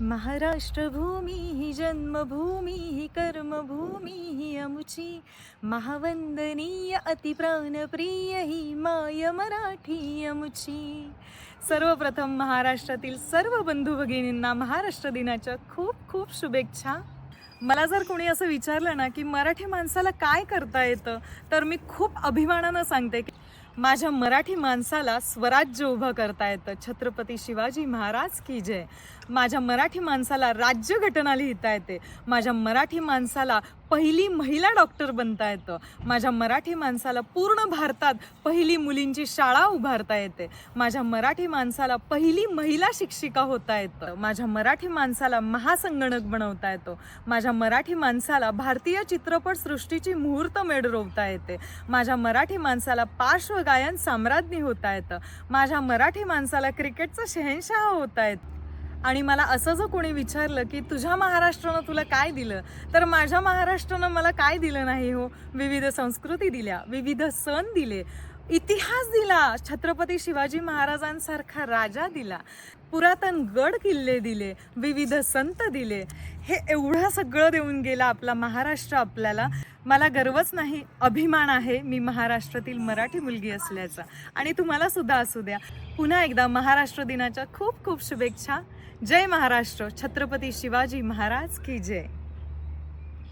महाराष्ट्र भूमी ही जन्मभूमी ही कर्मभूमी ही अमुची महावंदनीय अतिप्राणप्रिय ही माय मराठी अमुची। सर्वप्रथम महाराष्ट्रातील सर्व बंधू भगिनींना महाराष्ट्र दिनाच्या खूप खूप शुभेच्छा। मला जर कोणी असं विचारलं ना की मराठी माणसाला काय करता येतं, तर मी खूप अभिमानानं सांगते की माझ्या मराठी माणसाला स्वराज्य उभं करता येतं। छत्रपती शिवाजी महाराज की जय। माझ्या मराठी माणसाला राज्यघटना लिहिता येते। माझ्या मराठी माणसाला पहिली महिला डॉक्टर बनता येतं। माझ्या मराठी माणसाला पूर्ण भारतात पहिली मुलींची शाळा उभारता येते। माझ्या मराठी माणसाला पहिली महिला शिक्षिका होता येतं। माझ्या मराठी माणसाला महासंगणक बनवता येतो। माझ्या मराठी माणसाला भारतीय चित्रपट सृष्टीची मुहूर्तमेढ रोवता येते। माझ्या मराठी माणसाला पार्श्वगायन सम्राज्ञी होता येतं। माझ्या मराठी माणसाला क्रिकेटचा शहेनशाह होता येतं। आणि मला असं जर कोणी विचारलं की तुझ्या महाराष्ट्रानं तुला काय दिलं, तर माझ्या महाराष्ट्रानं मला काय दिलं नाही हो। विविध संस्कृती दिल्या, विविध सण दिले, इतिहास दिला, छत्रपती शिवाजी महाराजांसारखा राजा दिला, पुरातन गड किल्ले दिले, विविध संत दिले। हे एवढं सगळं देऊन गेला आपला महाराष्ट्र आपल्याला। मला गर्वच नाही, अभिमान आहे मी महाराष्ट्रातील मराठी मुलगी असल्याचा। आणि तुम्हाला सुद्धा असू द्या। पुन्हा एकदा महाराष्ट्र दिनाच्या खूप खूप शुभेच्छा। जय महाराष्ट्र, छत्रपती शिवाजी महाराज की जय।